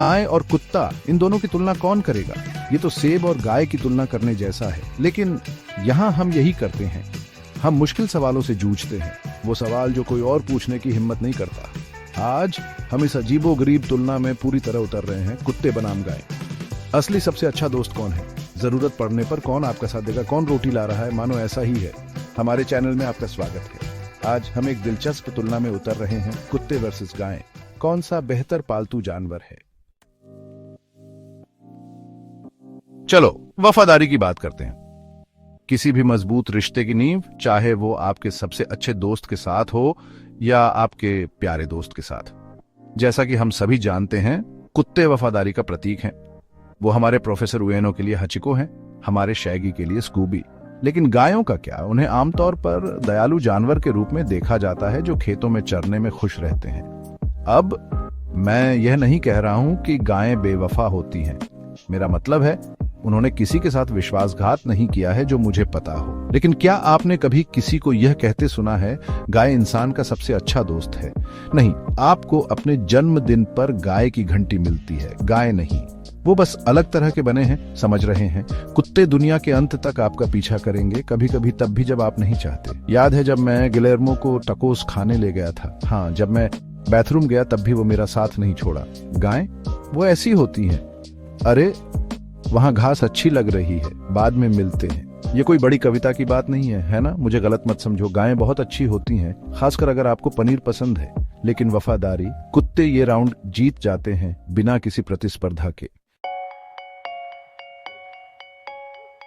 गाय और कुत्ता, इन दोनों की तुलना कौन करेगा? ये तो सेब और गाय की तुलना करने जैसा है। लेकिन यहाँ हम यही करते हैं, हम मुश्किल सवालों से जूझते हैं, वो सवाल जो कोई और पूछने की हिम्मत नहीं करता। आज हम इस अजीबोगरीब तुलना में पूरी तरह उतर रहे हैं, कुत्ते बनाम गाय। असली सबसे अच्छा दोस्त कौन है? जरूरत पड़ने पर कौन आपका साथ देगा? कौन रोटी ला रहा है? मानो ऐसा ही है। हमारे चैनल में आपका स्वागत है। आज हम एक दिलचस्प तुलना में उतर रहे हैं, कुत्ते वर्सेस गाय। कौन सा बेहतर पालतू जानवर है? चलो वफादारी की बात करते हैं। किसी भी मजबूत रिश्ते की नींव, चाहे वो आपके सबसे अच्छे दोस्त के साथ हो या आपके प्यारे दोस्त के साथ। जैसा कि हम सभी जानते हैं, कुत्ते वफादारी का प्रतीक हैं। वो हमारे प्रोफेसर उएनो के लिए हचिको हैं, हमारे शैगी के लिए स्कूबी। लेकिन गायों का क्या? उन्हें आमतौर पर दयालु जानवर के रूप में देखा जाता है, जो खेतों में चरने में खुश रहते हैं। अब मैं यह नहीं कह रहा हूं कि गायें बेवफा होती हैं। मेरा मतलब है, उन्होंने किसी के साथ विश्वासघात नहीं किया है जो मुझे पता हो। लेकिन क्या आपने कभी किसी को यह कहते सुना है, गाय इंसान का सबसे अच्छा दोस्त है? नहीं, आपको अपने जन्मदिन पर गाय की घंटी मिलती है, गाय नहीं। वो बस अलग तरह के बने हैं, समझ रहे हैं? कुत्ते दुनिया के अंत तक आपका पीछा करेंगे, कभी कभी तब भी जब आप नहीं चाहते। याद है जब मैं गिलेर्मो को टकोस खाने ले गया था? हाँ, जब मैं बाथरूम गया तब भी वो मेरा साथ नहीं छोड़ा। गाय वो ऐसी होती हैं, अरे वहां घास अच्छी लग रही है, बाद में मिलते हैं। ये कोई बड़ी कविता की बात नहीं है ना? मुझे गलत मत समझो, गायें बहुत अच्छी होती हैं, खासकर अगर आपको पनीर पसंद है। लेकिन वफादारी, कुत्ते ये राउंड जीत जाते हैं बिना किसी प्रतिस्पर्धा के।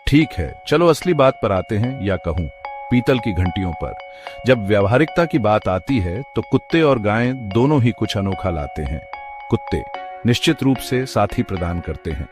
ठीक है, चलो असली बात पर आते हैं, या कहूं पीतल की घंटियों पर। जब व्यावहारिकता की बात आती है तो कुत्ते और गायें दोनों ही कुछ अनोखा लाते हैं। कुत्ते निश्चित रूप से साथी प्रदान करते हैं।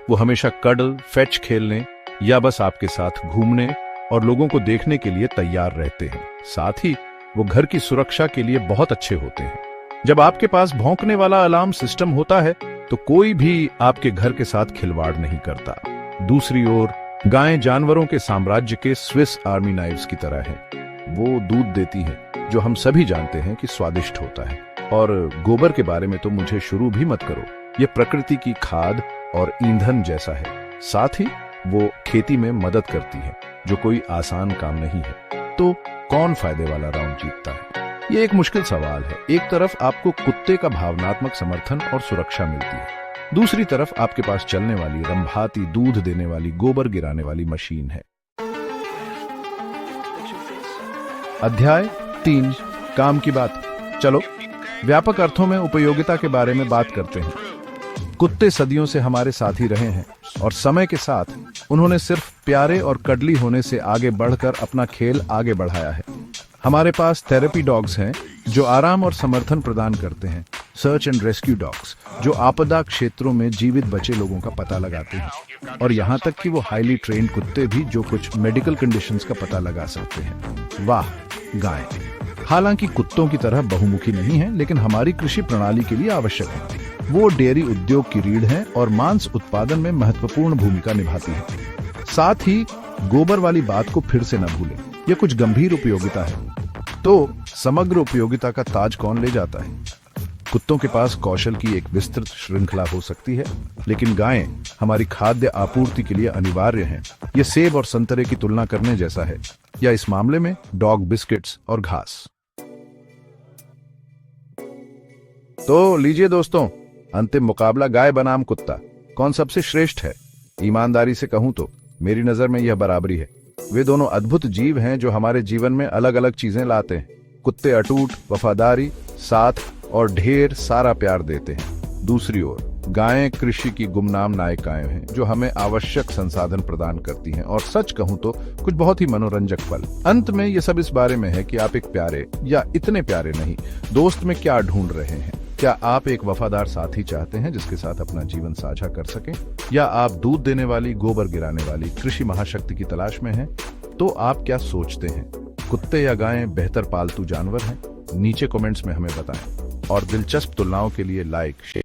वो हमेशा कडल, फेच खेलने या बस आपके साथ घूमने और लोगों को देखने के लिए तैयार रहते हैं। साथ ही वो घर की सुरक्षा के लिए बहुत अच्छे होते हैं। जब आपके पास भौंकने वाला अलार्म सिस्टम होता है तो कोई भी आपके घर के साथ खिलवाड़ नहीं करता। दूसरी ओर गायें जानवरों के साम्राज्य के स्विस आर्मी नाइफ्स की तरह हैं। वो दूध देती हैं, जो हम सभी जानते हैं कि स्वादिष्ट होता है। और गोबर के बारे में तो मुझे शुरू भी मत करो। ये प्रकृति की खाद और ईंधन जैसा है। साथ ही वो खेती में मदद करती है, जो कोई आसान काम नहीं है। तो कौन फायदे वाला राउंड जीतता है? ये एक मुश्किल सवाल है। एक तरफ आपको कुत्ते का भावनात्मक समर्थन और सुरक्षा मिलती है, दूसरी तरफ आपके पास चलने वाली, रंभाती, दूध देने वाली, गोबर गिराने वाली मशीन है। अध्याय 3, काम की बात। चलो व्यापक अर्थों में उपयोगिता के बारे में बात करते हैं। कुत्ते सदियों से हमारे साथी रहे हैं और समय के साथ उन्होंने सिर्फ प्यारे और कडली होने से आगे बढ़कर अपना खेल आगे बढ़ाया है। हमारे पास थेरेपी डॉग्स हैं जो आराम और समर्थन प्रदान करते हैं, सर्च एंड रेस्क्यू डॉग्स जो आपदा क्षेत्रों में जीवित बचे लोगों का पता लगाते हैं, और यहाँ तक कि वो हाईली ट्रेन्ड कुत्ते भी जो कुछ मेडिकल कंडीशंस का पता लगा सकते हैं। वाह, गाय हालांकि कुत्तों की तरह बहुमुखी नहीं है, लेकिन हमारी कृषि प्रणाली के लिए आवश्यक है। वो डेयरी उद्योग की रीढ़ है और मांस उत्पादन में महत्वपूर्ण भूमिका निभाती है। साथ ही गोबर वाली बात को फिर से न भूलें, ये कुछ गंभीर उपयोगिता है। तो समग्र उपयोगिता का ताज कौन ले जाता है? कुत्तों के पास कौशल की एक विस्तृत श्रृंखला हो सकती है, लेकिन गायें हमारी खाद्य आपूर्ति के लिए अनिवार्य हैं। ये सेब और संतरे की तुलना करने जैसा है, या इस मामले में डॉग बिस्किट्स और घास। तो लीजिए दोस्तों, अंतिम मुकाबला गाय बनाम कुत्ता, कौन सबसे श्रेष्ठ है? ईमानदारी से कहूं तो मेरी नजर में यह बराबरी है। वे दोनों अद्भुत जीव हैं जो हमारे जीवन में अलग अलग चीजें लाते हैं। कुत्ते अटूट, वफादारी, साथ और ढेर सारा प्यार देते हैं। दूसरी ओर गायें कृषि की गुमनाम नायिकाएं हैं जो हमें आवश्यक संसाधन प्रदान करती हैं, और सच कहूं तो कुछ बहुत ही मनोरंजक पल। अंत में ये सब इस बारे में है कि आप एक प्यारे या इतने प्यारे नहीं दोस्त में क्या ढूंढ रहे हैं। क्या आप एक वफादार साथी चाहते हैं जिसके साथ अपना जीवन साझा कर सकें, या आप दूध देने वाली, गोबर गिराने वाली कृषि महाशक्ति की तलाश में हैं? तो आप क्या सोचते हैं, कुत्ते या गायें बेहतर पालतू जानवर हैं? नीचे कमेंट्स में हमें बताएं, और दिलचस्प तुलनाओं के लिए लाइक, शेयर